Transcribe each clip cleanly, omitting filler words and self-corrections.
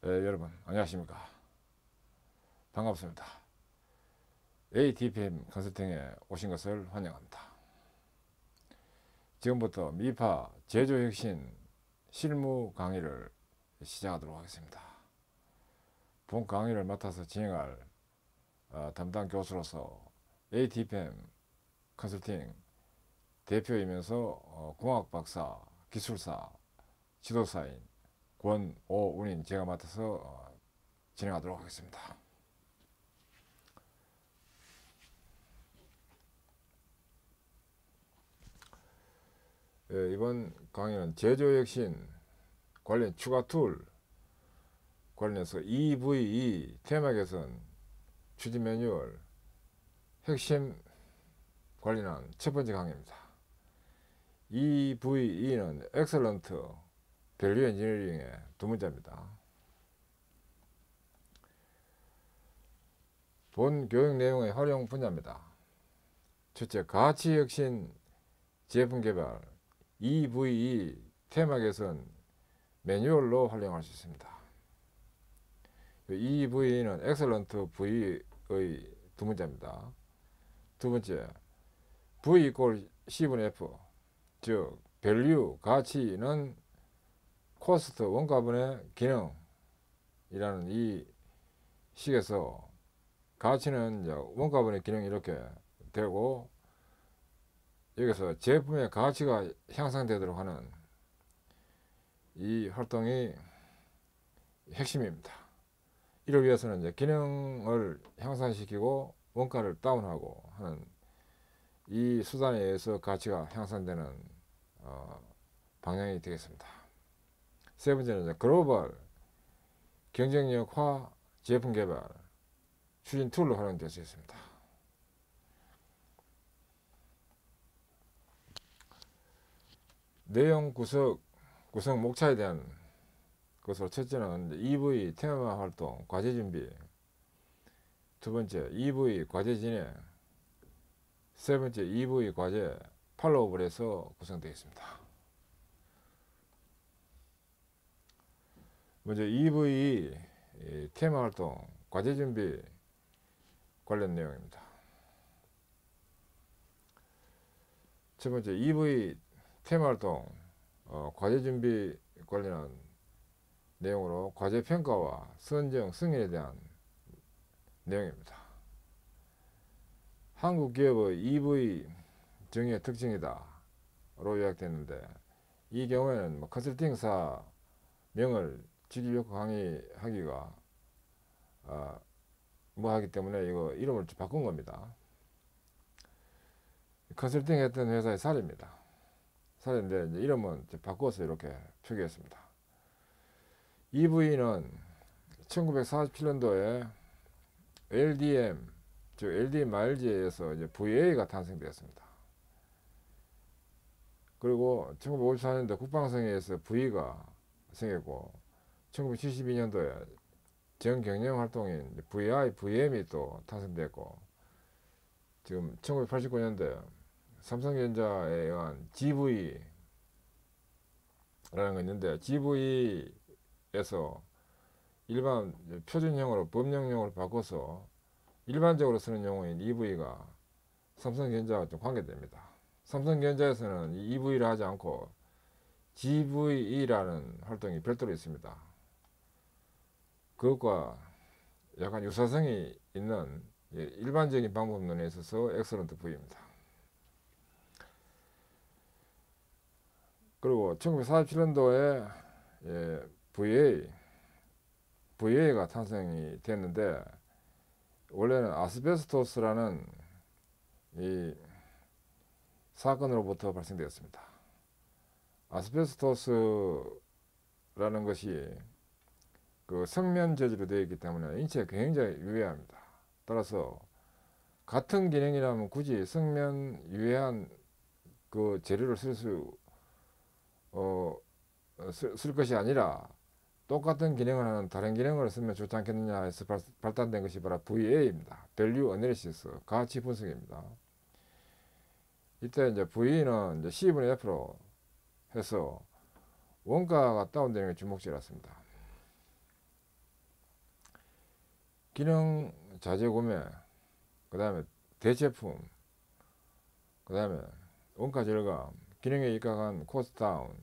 여러분 안녕하십니까. 반갑습니다. ATPM 컨설팅에 오신 것을 환영합니다. 지금부터 미파 제조혁신 실무 강의를 시작하도록 하겠습니다. 본 강의를 맡아서 진행할 담당 교수로서 ATPM 컨설팅 대표이면서 공학 박사, 기술사, 지도사인 권오운인 제가 맡아서 진행하도록 하겠습니다. 이번 강의는 제조혁신 관련 추가 툴 관련해서 EVE 테마 개선 추진 매뉴얼 핵심 관련한 첫 번째 강의입니다. EVE는 Excellent Value Engineering의 두 문자입니다. 본 교육 내용의 활용 분야입니다. 첫째, 가치혁신 제품 개발 EVE 테마 개선 매뉴얼로 활용할 수 있습니다. EVE는 Excellent V의 두 문자입니다. 두 번째, V 이퀄 C분의 F, 즉 value 가치는 코스트 원가분의 기능이라는 이 식에서 가치는 원가분의 기능 이렇게 되고, 여기서 제품의 가치가 향상되도록 하는 이 활동이 핵심입니다. 이를 위해서는 이제 기능을 향상시키고 원가를 다운하고 하는 이 수단에 의해서 가치가 향상되는 방향이 되겠습니다. 세 번째는 이제 글로벌 경쟁력화 제품 개발 추진 툴로 활용될 수 있습니다. 내용 구성 목차에 대한 것으로, 첫째는 EV 테마 활동 과제 준비, 두 번째 EV 과제 진행, 세 번째 EV 과제 팔로우업을 해서 구성되어 있습니다. 먼저 EV 테마 활동 과제 준비 관련 내용입니다. 첫 번째 EV 테마 활동 과제 준비 관련한 내용으로 과제 평가와 선정 승인에 대한 내용입니다. 한국 기업의 EV 정의의 특징이다 로 요약됐는데, 이 경우에는 컨설팅사 명을 직위효과 강의하기가 하기 때문에 이거 이름을 좀 바꾼 겁니다. 컨설팅 했던 회사의 사례입니다. 사례인데 이제 이름은 바꿔서 이렇게 표기했습니다. EV는 1947년도에 LDM, 즉 LDM 마일즈에서 이제 VA가 탄생되었습니다. 그리고 1954년도 국방성에서 V가 생겼고, 1972년도에 전경영 활동인 VI, VM이 또 탄생됐고, 지금 1989년도에 삼성전자에 의한 GV라는 거 있는데, GV에서 일반 표준형으로 법령용어를 바꿔서 일반적으로 쓰는 용어인 EV가 삼성전자와 좀 관계됩니다. 삼성전자에서는 이 EV를 하지 않고 GVE라는 활동이 별도로 있습니다. 그것과 약간 유사성이 있는 일반적인 방법론에 있어서 엑셀런트 V입니다. 그리고 1947년도에 VA가 탄생이 됐는데, 원래는 아스베스토스라는 이 사건으로부터 발생되었습니다. 아스베스토스라는 것이 그 성면 재질로 되어 있기 때문에 인체에 굉장히 유해합니다. 따라서 같은 기능이라면 굳이 성면 유해한 그 재료를 쓸 것이 아니라 똑같은 기능을 하는 다른 기능을 쓰면 좋지 않겠느냐 해서 발달된 것이 바로 VA입니다. Value Analysis, 가치 분석입니다. 이때 이제 V는 이제 C분의 F로 해서 원가가 다운되는 게 주목지였습니다. 기능 자재 구매, 그 다음에 대체품, 그 다음에 원가 절감, 기능에 입각한 코스트 다운,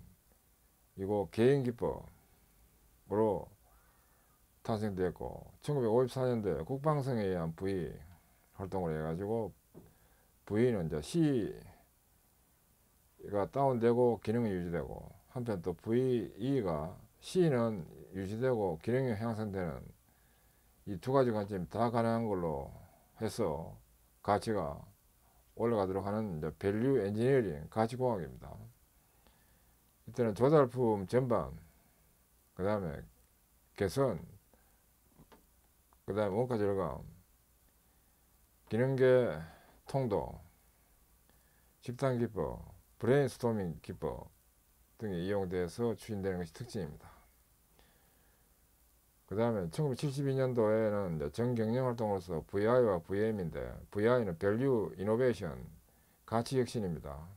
이거 개인 기법으로 탄생되었고, 1954년도에 국방성에 의한 부의 활동을 해가지고 부의는 이제 C가 다운되고 기능이 유지되고, 한편 또 VE가 C는 유지되고 기능이 향상되는 이 두 가지 관점이 다 가능한 걸로 해서 가치가 올라가도록 하는 이제 밸류 엔지니어링 가치공학입니다. 이때는 조달품 전반, 그 다음에 개선, 그 다음에 원가 절감, 기능계 통도, 집단 기법, 브레인스토밍 기법 등이 이용돼서 추진되는 것이 특징입니다. 그 다음에 1972년도에는 정경영 활동으로서 VI와 VM인데, VI는 밸류 이노베이션 가치 혁신입니다.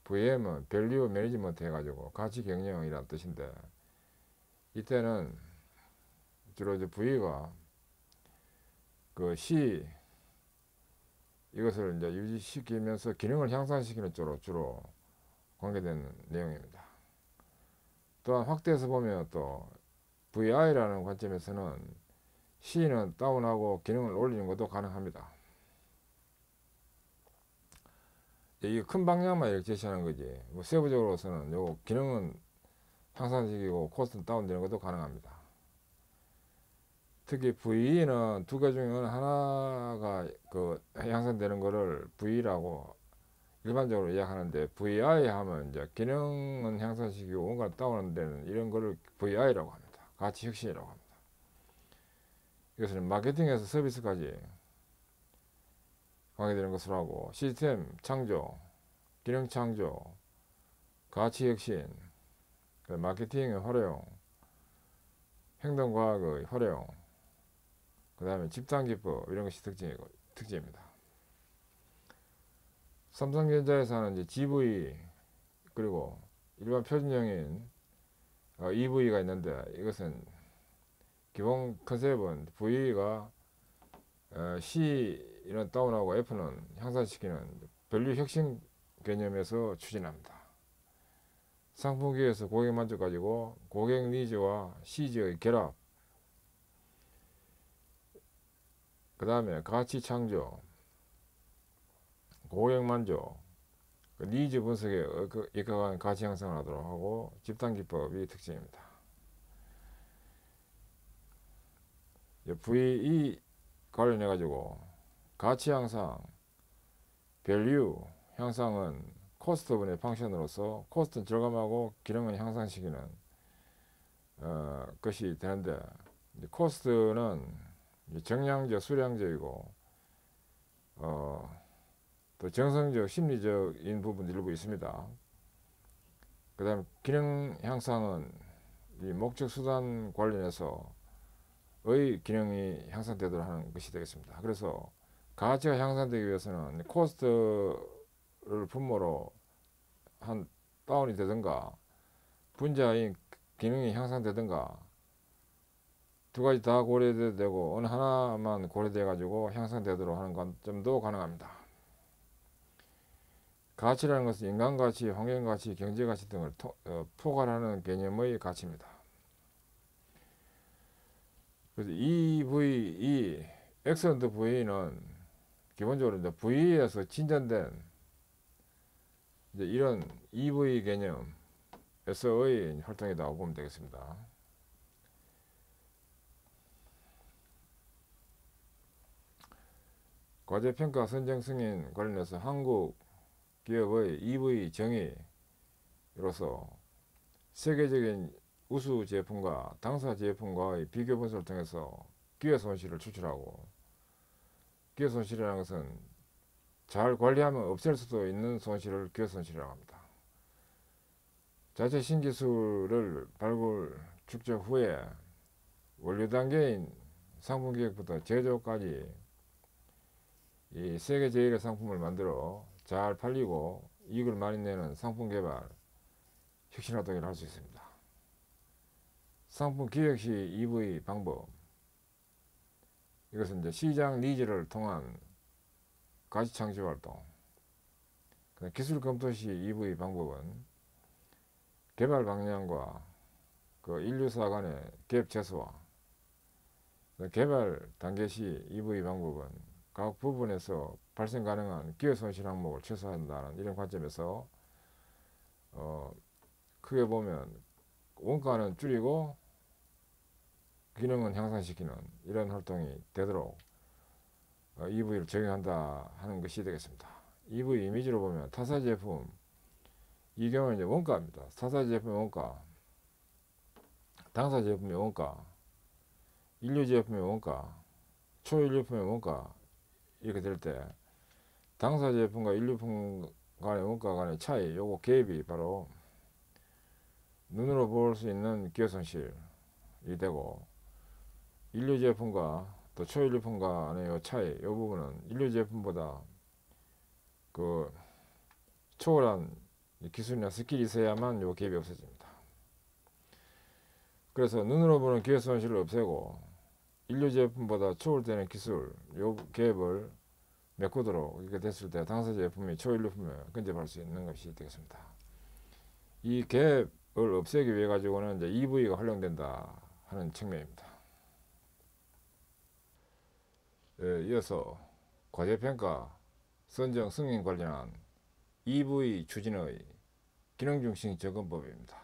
VM은 밸류 매니지먼트 해가지고 가치 경영이라는 뜻인데, 이때는 주로 이제 V가 그 C 이것을 이제 유지시키면서 기능을 향상시키는 쪽으로 주로 관계되는 내용입니다. 또한 확대해서 보면 또 VI라는 관점에서는 C는 다운하고 기능을 올리는 것도 가능합니다. 이게 큰 방향만 이렇게 제시하는 거지, 뭐 세부적으로서는 요 기능은 향상시키고 코스트는 다운되는 것도 가능합니다. 특히 VE는 두 개 중에 하나가 그 향상되는 것을 V라고 일반적으로 이야기하는데, VI 하면 이제 기능은 향상시키고 뭔가 다운되는 이런 거를 VI라고 합니다. 가치 혁신이라고 합니다. 이것은 마케팅에서 서비스까지 관계되는 것으로 하고, 시스템 창조, 기능 창조, 가치 혁신, 마케팅의 활용, 행동과학의 활용, 그 다음에 집단 기법, 이런 것이 특징입니다. 삼성전자에서는 이제 GV, 그리고 일반 표준형인 EV가 있는데, 이것은 기본 컨셉은 V가 C는 다운하고 F는 향상시키는 밸류 혁신 개념에서 추진합니다. 상품기에서 고객 만족 가지고 고객 니즈와 시즈의 결합, 그 다음에 가치 창조, 고객 만족, 니즈 분석에 입각한 가치 형성을 하도록 하고, 집단 기법이 특징입니다. VE 관련해 가지고 가치 향상, 밸류 향상은 코스트분의 펑션으로서 코스트는 절감하고 기능은 향상시키는 것이 되는데, 코스트는 정량적, 수량적이고 또 정성적, 심리적인 부분도 일부 있습니다. 그 다음에 기능 향상은 이 목적 수단 관련해서 의 기능이 향상되도록 하는 것이 되겠습니다. 그래서 가치가 향상되기 위해서는 코스트를 분모로 한 다운이 되든가 분자인 기능이 향상되든가 두 가지 다 고려돼도 되고, 어느 하나만 고려돼 가지고 향상되도록 하는 관점도 가능합니다. 가치라는 것은 인간가치, 환경가치, 경제가치 등을 포괄하는 개념의 가치입니다. 그래서 EVE, 엑셀런트 V는 기본적으로 이제 V에서 진전된 이제 이런 EV 개념에서의 활동이라고 보면 되겠습니다. 과제평가 선정 승인 관련해서 한국 기업의 EV 정의로서 세계적인 우수 제품과 당사 제품과의 비교 분석을 통해서 기회 손실을 추출하고, 기회 손실이라는 것은 잘 관리하면 없앨 수도 있는 손실을 기회 손실이라고 합니다. 자체 신기술을 발굴 축적 후에 원료 단계인 상품 기획부터 제조까지 이 세계 제일의 상품을 만들어 잘 팔리고 이익을 많이 내는 상품 개발 혁신 활동을 할 수 있습니다. 상품 기획 시 EV 방법, 이것은 이제 시장 니즈를 통한 가치 창출 활동. 기술 검토 시 EV 방법은 개발 방향과 그 인류사 간의 갭 최소화. 개발 단계 시 EV 방법은 각 부분에서 발생 가능한 기회 손실 항목을 최소화한다는 이런 관점에서 크게 보면 원가는 줄이고 기능은 향상시키는 이런 활동이 되도록 EV를 적용한다 하는 것이 되겠습니다. EV 이미지로 보면 타사 제품, 이 경우는 이제 원가입니다. 타사 제품의 원가, 당사 제품의 원가, 인류 제품의 원가, 초인류품의 원가 이렇게 될 때 당사 제품과 인류품 간의 원가 간의 차이, 요거 갭이 바로 눈으로 볼 수 있는 기회손실이 되고, 인류 제품과 또 초인류품 간의 요 차이, 요 부분은 인류 제품보다 그 초월한 기술이나 스킬이 있어야만 요 갭이 없어집니다. 그래서 눈으로 보는 기회손실을 없애고 인류 제품보다 초월되는 기술, 요 갭을 메꾸도록 이렇게 됐을 때 당사 제품이 초인류품에 근접할 수 있는 것이 되겠습니다. 이 갭을 없애기 위해 가지고는 이제 EV가 활용된다 하는 측면입니다. 이어서 과제평가 선정 승인 관련한 EV 추진의 기능중심 접근법입니다.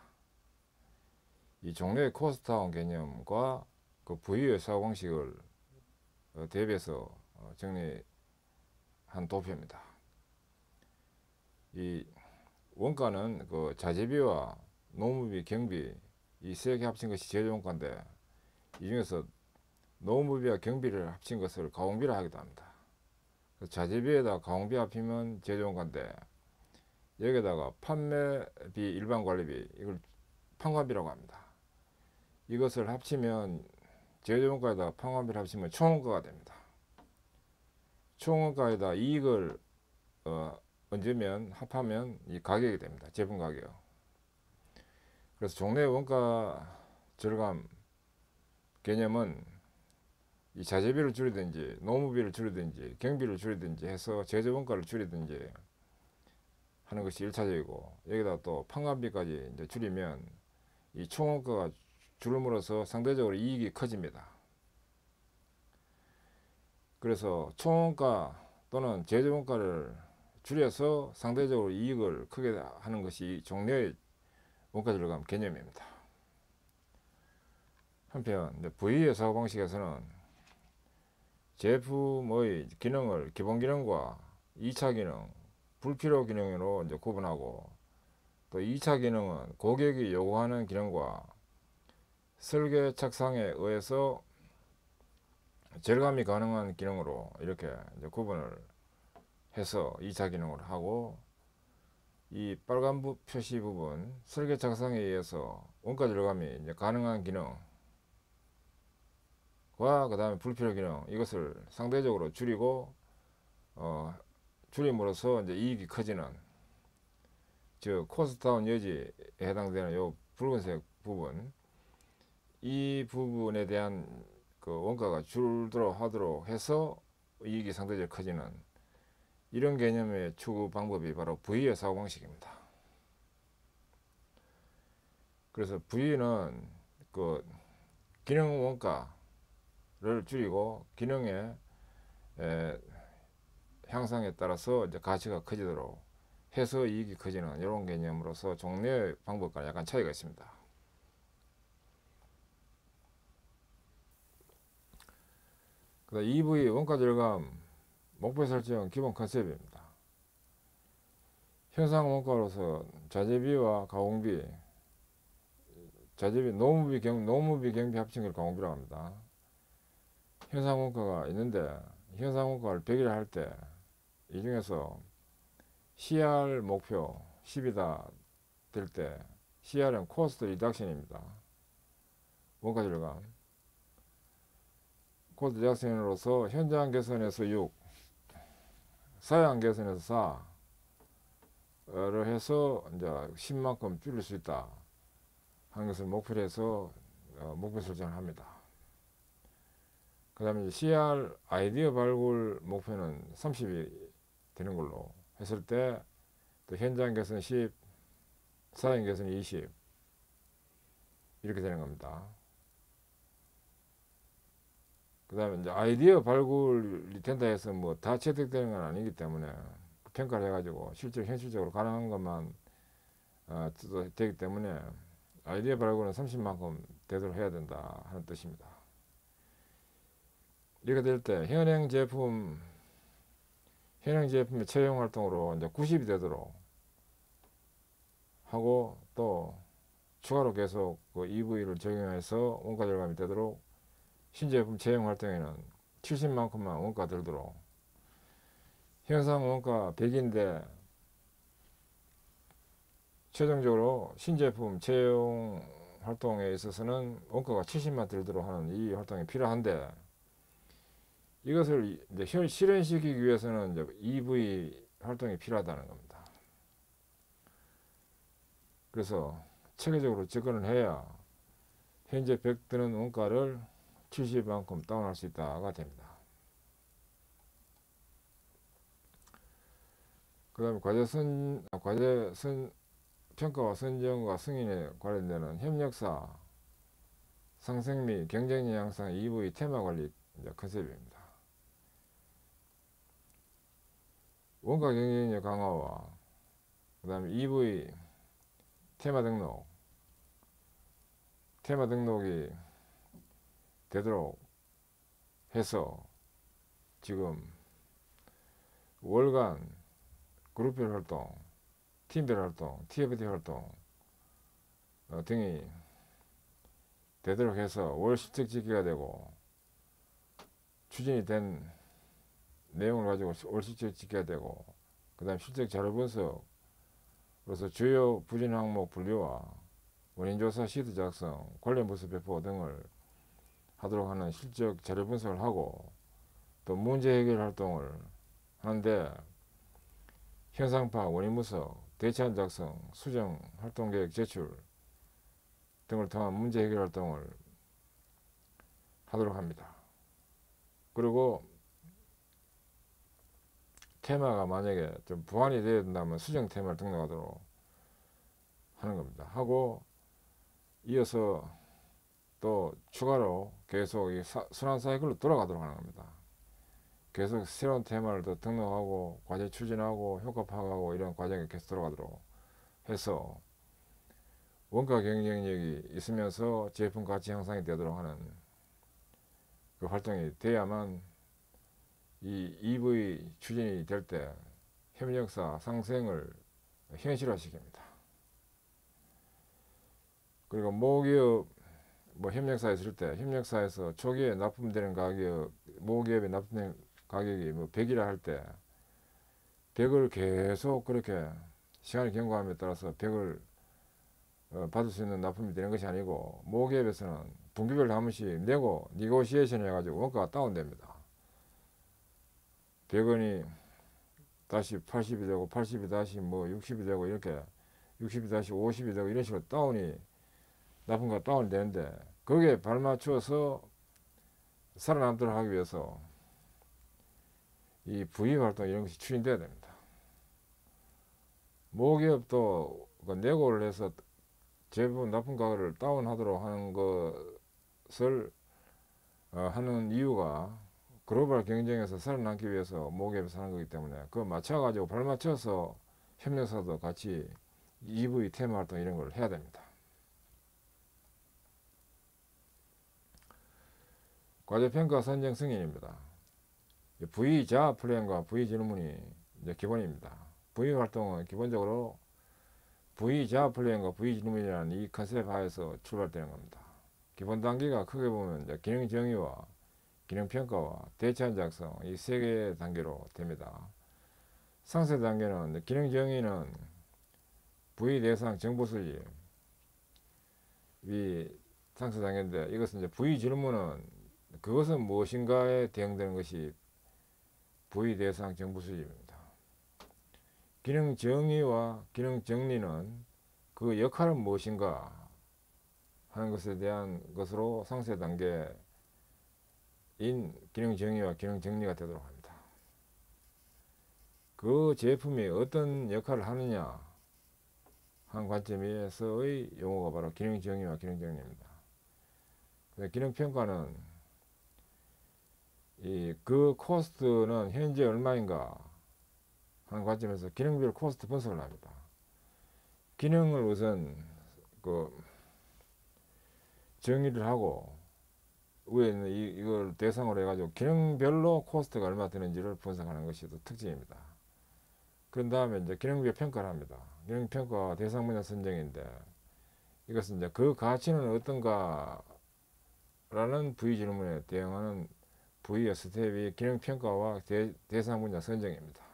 이 종래의 코스트다운 개념과 그 VU의 사고방식을 대비해서 정리한 도표입니다. 이 원가는 그 자재비와 노무비, 경비 이 세 개 합친 것이 제조원가인데, 이 중에서 노무비와 경비를 합친 것을 가공비라 하기도 합니다. 자재비에다 가공비 합치면 제조원가인데, 여기에다가 판매비, 일반관리비 이걸 판관비라고 합니다. 이것을 합치면 제조원가에다 판관비를 합치면 총원가가 됩니다. 총원가에다 이익을 얹으면 합하면 이 가격이 됩니다. 제품 가격. 그래서 종래 원가 절감 개념은 이 자재비를 줄이든지 노무비를 줄이든지 경비를 줄이든지 해서 제조 원가를 줄이든지 하는 것이 1차적이고, 여기다 또 판관비까지 이제 줄이면 이 총원가가 줄음으로써 상대적으로 이익이 커집니다. 그래서 총원가 또는 제조 원가를 줄여서 상대적으로 이익을 크게 하는 것이 종래의 원가 절감 개념입니다. 한편 VU의 사고방식에서는 제품의 기능을 기본 기능과 2차 기능, 불필요 기능으로 이제 구분하고, 또 2차 기능은 고객이 요구하는 기능과 설계 착상에 의해서 절감이 가능한 기능으로 이렇게 이제 구분을 해서 2차 기능을 하고, 이 빨간 표시 부분 설계 작성에 의해서 원가 절감이 이제 가능한 기능과 그 다음에 불필요 기능, 이것을 상대적으로 줄이고 줄임으로써 이제 이익이 커지는, 즉 코스트다운 여지에 해당되는 요 붉은색 부분, 이 부분에 대한 그 원가가 줄도록 하도록 해서 이익이 상대적으로 커지는 이런 개념의 추구 방법이 바로 VU의 사고방식입니다. 그래서 VU는 그 기능 원가를 줄이고 기능의 향상에 따라서 이제 가치가 커지도록 해서 이익이 커지는 이런 개념으로서 종래의 방법과 약간 차이가 있습니다. 그다음 EV 원가 절감 목표 설정 기본 컨셉입니다. 현상 원가로서 자재비와 가공비, 자재비 노무비 경비 합친 걸 가공비라고 합니다. 현상 원가가 있는데 현상 원가를 100이라 할 때 이 중에서 CR 목표 10이다 될 때 CR은 코스트 리덕션입니다. 원가 절감 코스트 리덕션으로서 현장 개선에서 6, 사양 개선에서 4를 해서 이제 10만큼 줄일 수 있다 하는 것을 목표로 해서 목표 설정을 합니다. 그 다음에 CR 아이디어 발굴 목표는 30이 되는 걸로 했을 때, 또 현장 개선 10, 사행 개선 20 이렇게 되는 겁니다. 그 다음에 이제 아이디어 발굴이 된다 해서 뭐 다 채택되는 건 아니기 때문에 평가를 해가지고 현실적으로 가능한 것만 되기 때문에 아이디어 발굴은 30만큼 되도록 해야 된다 하는 뜻입니다. 이렇게 될 때 현행 제품의 채용 활동으로 이제 90이 되도록 하고, 또 추가로 계속 그 EV를 적용해서 원가 절감이 되도록 신제품 채용 활동에는 70만큼만 원가 들도록, 현상 원가 100인데 최종적으로 신제품 채용 활동에 있어서는 원가가 70만 들도록 하는 이 활동이 필요한데, 이것을 이제 실현시키기 위해서는 이제 EV 활동이 필요하다는 겁니다. 그래서 체계적으로 접근을 해야 현재 100 드는 원가를 70만큼 다운할 수 있다가 됩니다. 그 다음에 과제 평가와 선정과 승인에 관련되는 협력사 상생 및 경쟁력 향상 EV 테마 관리 컨셉입니다. 원가 경쟁력 강화와 그 다음에 EV 테마 등록이 되도록 해서 지금 월간 그룹별 활동, 팀별 활동, TFT 활동 등이 되도록 해서 월 실적 집계가 되고, 추진이 된 내용을 가지고 월 실적 집계가 되고, 그 다음 실적 자료 분석으로서 주요 부진 항목 분류와 원인조사 시트 작성, 관련 부서 배포 등을 하도록 하는 실적 자료 분석을 하고, 또 문제 해결 활동을 하는데 현상 파악, 원인 분석, 대처안 작성, 수정 활동 계획 제출 등을 통한 문제 해결 활동을 하도록 합니다. 그리고 테마가 만약에 좀 보완이 되어야 된다면 수정 테마를 등록하도록 하는 겁니다. 하고 이어서 또 추가로 계속 이 순환 사이클로 돌아가도록 하는 겁니다. 계속 새로운 테마를 더 등록하고 과제 추진하고 효과 파악하고 이런 과정이 계속 돌아가도록 해서 원가 경쟁력이 있으면서 제품 가치 향상이 되도록 하는 그 활동이 돼야만 이 EV 추진이 될 때 협력사 상생을 현실화시킵니다. 그리고 모기업 협력사에 있을 때 협력사에서 초기에 납품되는 가격, 모기업에 납품되는 가격이 100이라 할 때 100을 계속 그렇게 시간이 경과함에 따라서 100을 받을 수 있는 납품이 되는 것이 아니고, 모기업에서는 분기별 한 번씩 내고 니고시에이션 해가지고 원가가 다운됩니다. 100원이 다시 80이 되고 80이 다시 60이 되고 이렇게 60이 다시 50이 되고 이런 식으로 납품가 다운이 되는데, 거기에 발맞추어서 살아남도록 하기 위해서 이 부의 활동 이런 것이 추진돼야 됩니다. 모기업도 내고를 해서 제품 납품 가격을 다운하도록 하는 것을 하는 이유가 글로벌 경쟁에서 살아남기 위해서 모기업에서 하는 거기 때문에, 그거 맞춰가지고 발맞춰서 협력사도 같이 EV 테마 활동 이런 걸 해야 됩니다. 과제평가 선정 승인입니다. V 자아 플랜과 V 질문이 이제 기본입니다. V 활동은 기본적으로 V 자아 플랜과 V 질문이라는 이 컨셉 하에서 출발되는 겁니다. 기본 단계가 크게 보면 이제 기능 정의와 기능 평가와 대체안 작성 이 세 개의 단계로 됩니다. 상세 단계는 기능 정의는 V 대상 정보 수집 이 상세 단계인데, 이것은 이제 V 질문은 그것은 무엇인가에 대응되는 것이 V 대상 정보 수집입니다. 기능 정의와 기능 정리는 그 역할은 무엇인가 하는 것에 대한 것으로 상세 단계를 기능 정의와 기능 정리가 되도록 합니다. 그 제품이 어떤 역할을 하느냐 한 관점에서의 용어가 바로 기능 정의와 기능 정리입니다. 기능 평가는 그 코스트는 현재 얼마인가 하는 관점에서 기능별 코스트 분석을 합니다. 기능을 우선 정의를 하고 위에는 이걸 대상으로 해가지고 기능별로 코스트가 얼마 드는지를 분석하는 것이 또 특징입니다. 그런 다음에 이제 기능별 평가를 합니다. 기능 평가 대상 분야 선정인데 이것은 이제 그 가치는 어떤가 라는 부의 질문에 대응하는 부의의 스텝이 기능 평가와 대상 분야 선정입니다.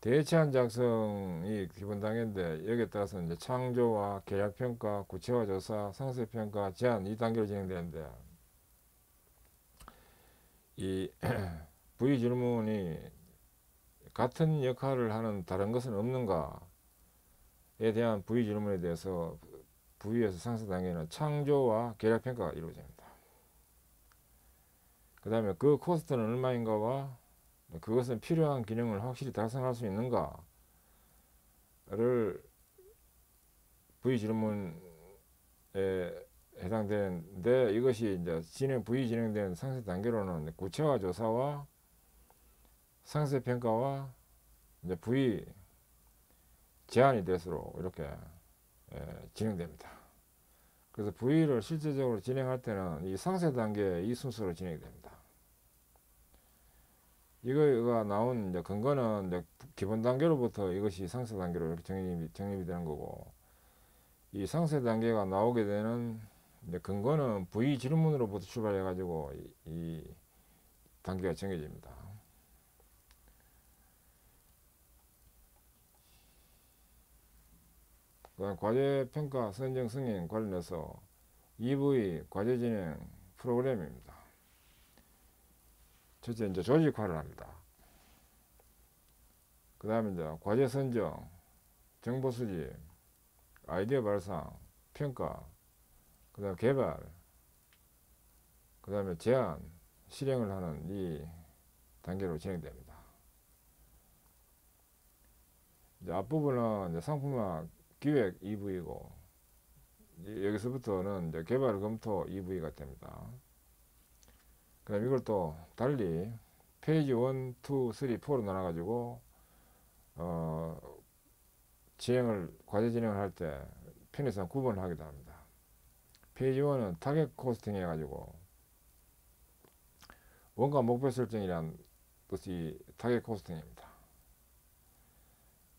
대체안 작성이 기본 단계인데 여기에 따라서 이제 창조와 계약 평가, 구체화 조사, 상세 평가, 제안 이 단계로 진행되는데 이 부의 질문이 같은 역할을 하는 다른 것은 없는가에 대한 부의 질문에 대해서 부의에서 상세 단계는 창조와 계약 평가가 이루어집니다. 그 다음에 그 코스트는 얼마인가와 그것은 필요한 기능을 확실히 달성할 수 있는가를 부의 질문에 해당되는데 이것이 이제 부의 진행된 상세 단계로는 구체화 조사와 상세 평가와 이제 부의 제안이 될수록 이렇게 진행됩니다. 그래서 부의를 실제적으로 진행할 때는 이 상세 단계 이 순서로 진행이 됩니다. 이거가 나온 이제 근거는 이제 기본 단계로부터 이것이 상세 단계로 이렇게 정립이 되는 거고, 이 상세 단계가 나오게 되는 이제 근거는 부의 질문으로부터 출발해 가지고 이 단계가 정해집니다. 그다음 과제 평가 선정 승인 관련해서 EV 과제 진행 프로그램입니다. 첫째 이제 조직화를 합니다. 그 다음에 이제 과제 선정, 정보 수집, 아이디어 발상, 평가, 그 다음 개발, 그 다음에 제안, 실행을 하는 이 단계로 진행됩니다. 이제 앞부분은 이제 상품화 기획 EV고, 여기서부터는 이제 개발 검토 EV가 됩니다. 그 다음 이걸 또 달리 페이지 1, 2, 3, 4로 나눠가지고 과제 진행을 할 때 편의상 구분을 하기도 합니다. 페이지 1은 타겟 코스팅 해가지고 원가 목표 설정이란 뜻이 타겟 코스팅입니다.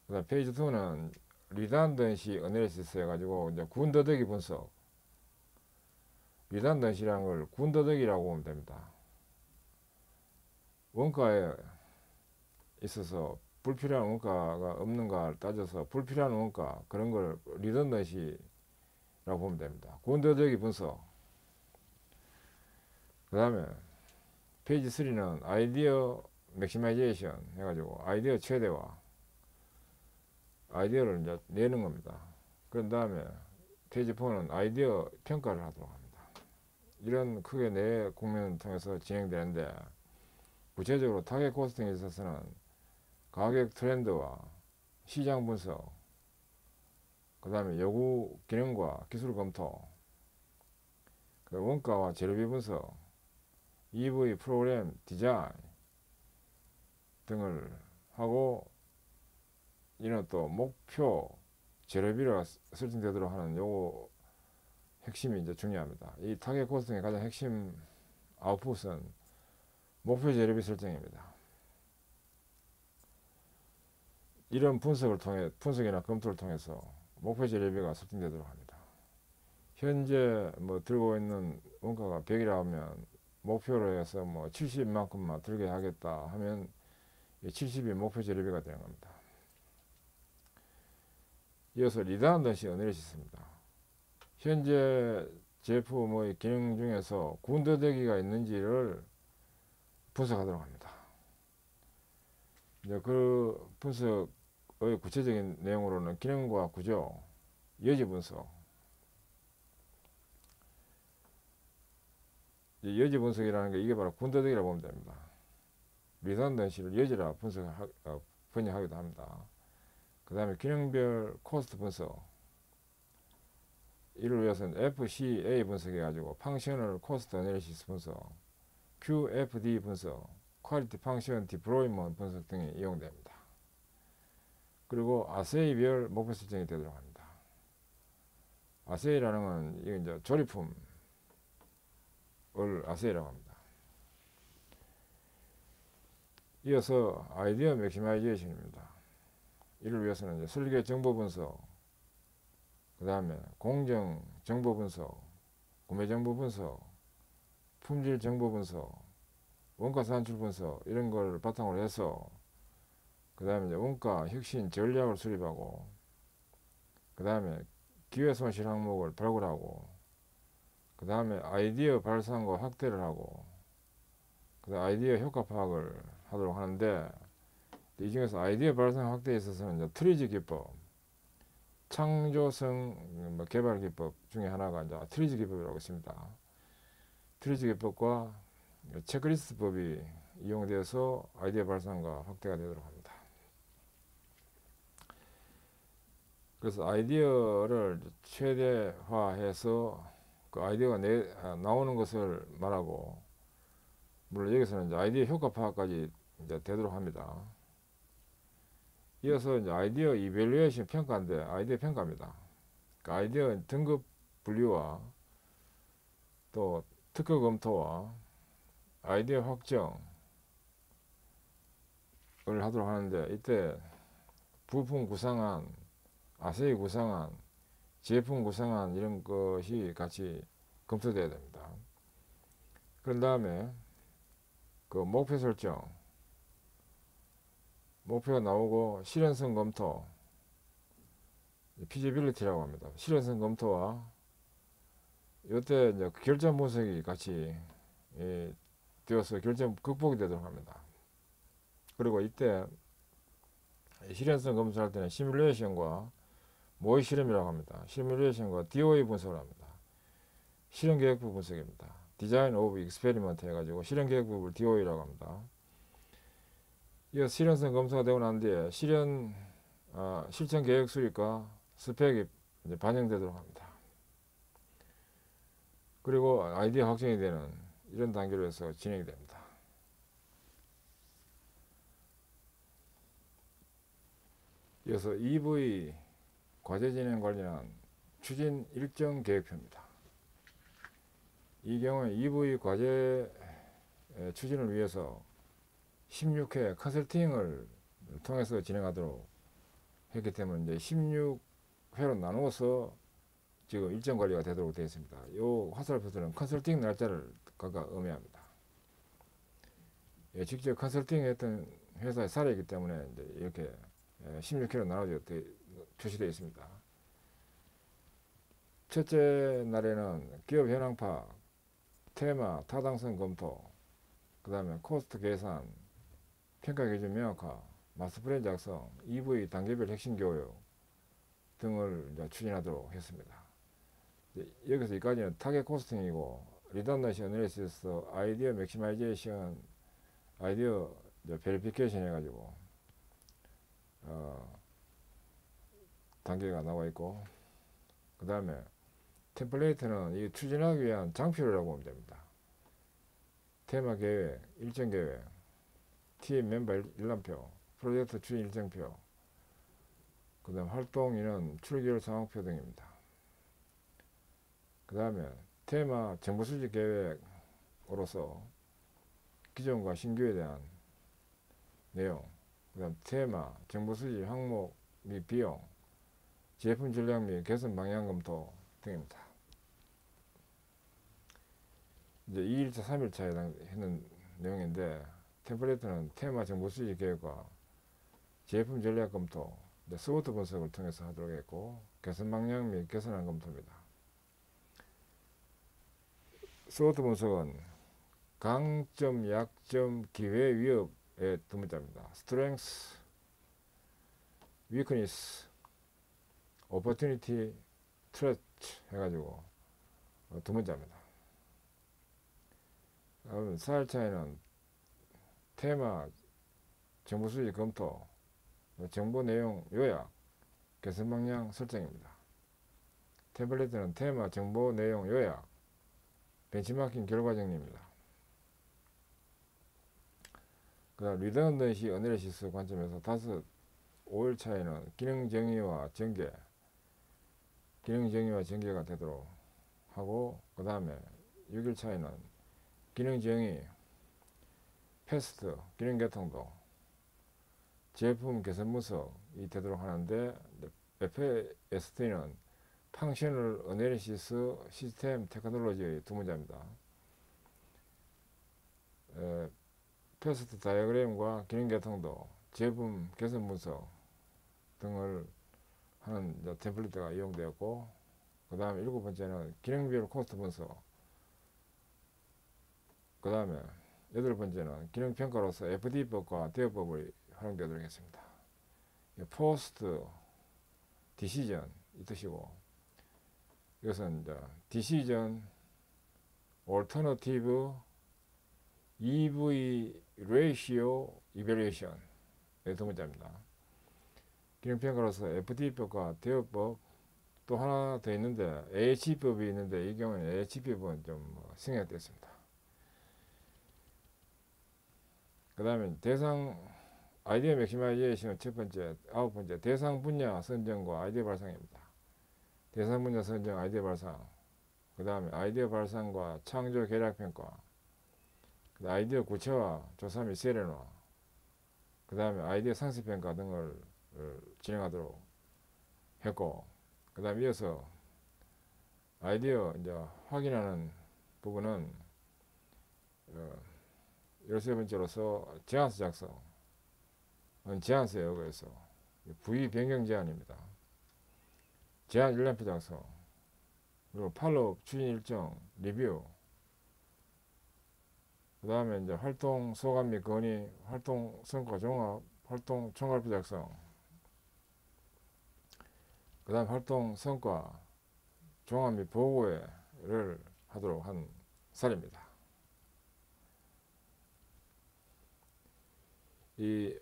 그 다음 페이지 2는 리단던시 어널리시스 해가지고 이제 군더더기 분석. 리단던시라는 걸 군더더기라고 보면 됩니다. 원가에 있어서 불필요한 원가가 없는가를 따져서 불필요한 원가, 그런 걸 리던던시라고 보면 됩니다. 군더더기 분석. 그 다음에 페이지 3는 아이디어 맥시마이제이션 해가지고 아이디어 최대화, 아이디어를 이제 내는 겁니다. 그런 다음에 페이지 4는 아이디어 평가를 하도록 합니다. 이런 크게 네 국면을 통해서 진행되는데, 구체적으로 타겟 코스팅에 있어서는 가격 트렌드와 시장 분석, 그 다음에 요구 기능과 기술 검토, 원가와 재료비 분석, EV 프로그램 디자인 등을 하고, 이는 또 목표 재료비가 설정되도록 하는 요거 핵심이 이제 중요합니다. 이 타겟 코스팅의 가장 핵심 아웃풋은 목표 재료비 설정입니다. 이런 분석이나 검토를 통해서 목표 재료비가 설정되도록 합니다. 현재 들고 있는 원가가 100이라 하면 목표로 해서 70만큼만 들게 하겠다 하면 70이 목표 재료비가 되는 겁니다. 이어서 리단던시 어널리시스입니다. 현재 제품의 기능 중에서 군더더기가 있는지를 분석하도록 합니다. 이제 그 분석의 구체적인 내용으로는 기능과 구조, 여지 분석, 이 여지 분석이라는 게 이게 바로 군더더기라 보면 됩니다. 리던던시를 여지라 번역하기도 합니다. 그 다음에 균형별 코스트 분석, 이를 위해서는 FCA 분석해가지고 펑셔널 코스트 애널리시스 분석, QFD 분석, 퀄리티 펑션 디플로이먼트 분석 등이 이용됩니다. 그리고 아세이별 목표 설정이 되도록 합니다. 아세이라는 건 이게 이제 조립품을 아세이라고 합니다. 이어서 아이디어 맥시마이제이션입니다. 이를 위해서는 이제 설계 정보 분석, 그 다음에 공정 정보 분석, 구매 정보 분석, 품질 정보 분석, 원가 산출 분석 이런 걸 바탕으로 해서 그 다음에 이제 원가 혁신 전략을 수립하고 그 다음에 기회 손실 항목을 발굴하고 그 다음에 아이디어 발상과 확대를 하고 그 다음에 아이디어 효과 파악을 하도록 하는데 이 중에서 아이디어 발상 확대에 있어서는 이제 트리지 기법, 창조성 개발 기법 중에 하나가 이제 트리지 기법이라고 있습니다. 트리지 기법과 체크리스트 법이 이용되어서 아이디어 발상과 확대가 되도록 합니다. 그래서 아이디어를 최대화해서 그 아이디어가 나오는 것을 말하고, 물론 여기서는 이제 아이디어 효과 파악까지 이제 되도록 합니다. 이어서 이제 아이디어 이밸류에이션 평가인데 아이디어 평가입니다. 그 아이디어 등급 분류와 또 특허 검토와 아이디어 확정을 하도록 하는데, 이때 부품 구상안, 아세이 구상안, 제품 구상안 이런 것이 같이 검토되어야 됩니다. 그런 다음에 그 목표 설정, 목표가 나오고 실현성 검토, 피지빌리티라고 합니다. 실현성 검토와 이때 이제 결점 분석이 같이 되어서 결점 극복이 되도록 합니다. 그리고 이때 실현성 검토할 때는 시뮬레이션과 모의 실험이라고 합니다. 시뮬레이션과 DOE 분석을 합니다. 실현 계획부 분석입니다. 디자인 오브 익스페리먼트 해가지고 실현 계획부를 DOE라고 합니다. 이 실현성 검토가 되고 난 뒤에 실천 계획 수립과 스펙이 이제 반영되도록 합니다. 그리고 아이디어 확정이 되는 이런 단계로 해서 진행이 됩니다. 이어서 EV 과제 진행 관련한 추진 일정 계획표입니다. 이 경우에 EV 과제 추진을 위해서 16회 컨설팅을 통해서 진행하도록 했기 때문에 이제 16회로 나누어서 지금 일정 관리가 되도록 되어 있습니다. 이 화살표들은 컨설팅 날짜를 각각 의미합니다. 직접 컨설팅 했던 회사의 사례이기 때문에 이제 이렇게 16회로 나눠져 표시되어 있습니다. 첫째 날에는 기업 현황 파악, 테마, 타당성 검토, 그 다음에 코스트 계산, 평가 기준 명확화, 마스터 플랜 작성, EV 단계별 핵심 교육 등을 이제 추진하도록 했습니다. 여기서 여기까지는 타겟 코스팅이고, 리던던시 애널리시스, 아이디어 맥시마이제이션, 아이디어 베리피케이션 해가지고 단계가 나와 있고, 그 다음에 템플레이트는 이 추진하기 위한 장표라고 보면 됩니다. 테마 계획, 일정 계획, 팀 멤버 일람표, 프로젝트 추진 일정표, 그 다음 활동 인원, 출결 상황표 등입니다. 그 다음에 테마 정보 수집 계획으로서 기존과 신규에 대한 내용, 그 다음 테마 정보 수집 항목 및 비용, 제품 전략 및 개선 방향 검토 등입니다. 이제 2일차, 3일차에 해는 내용인데, 템플레이트는 테마 정보 수집 계획과 제품 전략 검토, 스워트 분석을 통해서 하도록 했고, 개선 방향 및 개선안 검토입니다. 스워트 분석은 강점, 약점, 기회, 위협의 두 문자입니다. Strength, Weakness, Opportunity, Threat 해가지고 두 문자입니다. 4일차에는 테마 정보 수집 검토, 정보 내용 요약, 개선 방향 설정입니다. 태블릿은 테마 정보 내용 요약, 벤치마킹 결과 정리입니다. 그 다음 리던던시 어널리시스 관점에서 5일차에는 기능 정의와 전개가 되도록 하고, 그 다음에 6일차에는 기능 정의, 패스트, 기능 개통도, 제품 개선 분석이 되도록 하는데, FST는 펑셔널 어널리시스 시스템 테크놀로지의 두 문제입니다. 패스트 다이어그램과 기능 개통도, 제품 개선 분석 등을 하는 템플릿가 이용되었고, 그 다음에 7번째는 기능별 코스트 분석, 그 다음에 8번째는 기능평가로서 FD법과 대여법을 활용되도록 했습니다. 포스트 디시전 이 뜻이고, 이것은 디시전 얼터너티브 EV 레이시오 이밸리에이션 두 번째입니다. 기능평가로서 FD법과 대여법, 또 하나 더 있는데 AH법이 있는데, 이 경우는 AH법은 좀 생략되었습니다. 그 다음에 아이디어 맥시마이제이션 첫 번째, 9번째 대상 분야 선정과 아이디어 발상입니다. 대상 분야 선정, 아이디어 발상, 그 다음에 아이디어 발상과 창조 계략 평가, 아이디어 구체화, 조사 및 세련화, 그 다음에 아이디어 상세 평가 등을 진행하도록 했고, 그 다음에 이어서 아이디어 이제 확인하는 부분은 13번째로서 제안서 작성, 제안서에 의거해서 부위 변경 제안입니다. 제안 일람표 작성, 그리고 팔로업 추진 일정 리뷰, 그 다음에 이제 활동 소감 및 건의, 활동 성과 종합, 활동 총괄표 작성, 그 다음 활동 성과 종합 및 보고회를 하도록 한 사례입니다. 이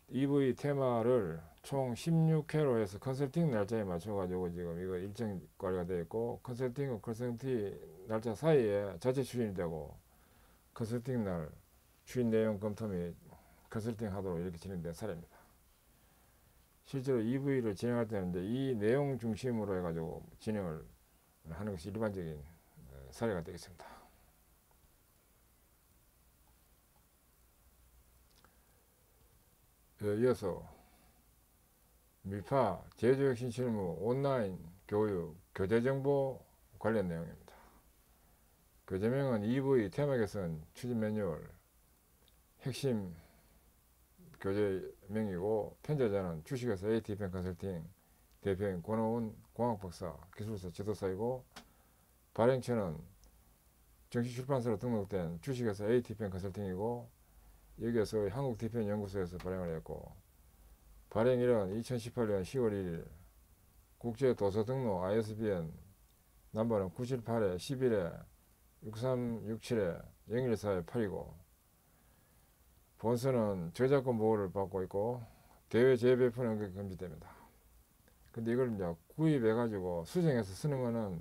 EV 테마를 총 16회로 해서 컨설팅 날짜에 맞춰가지고 지금 이거 일정 관리가 되어 있고, 컨설팅과 컨설팅 날짜 사이에 자체 추진이 되고, 컨설팅 날 추진 내용 검토 및 컨설팅 하도록 이렇게 진행된 사례입니다. 실제로 EV를 진행할 때는 이 내용 중심으로 해가지고 진행을 하는 것이 일반적인 사례가 되겠습니다. 이어서 밀파 제조혁신 실무 온라인 교육 교재정보 관련 내용입니다. 교재명은 EV 테마 개선 추진 매뉴얼 핵심 교재명이고, 편제자는 주식회사 ATPM 컨설팅 대표인 권호운 공학박사 기술사 지도사이고, 발행처는 정식 출판사로 등록된 주식회사 ATPM 컨설팅이고, 여기에서 한국DPM 연구소에서 발행을 했고, 발행일은 2018년 10월 1일, 국제도서 등록 ISBN 넘버는 978에 11에 6367에 0114에 8이고, 본서는 저작권 보호를 받고 있고, 대외 재배포는 금지됩니다. 근데 이걸 이제 구입해가지고 수정해서 쓰는 거는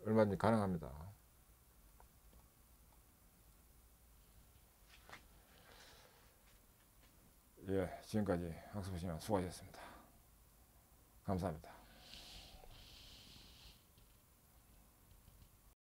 얼마든지 가능합니다. 예, 지금까지 학습하시느라 수고하셨습니다. 감사합니다.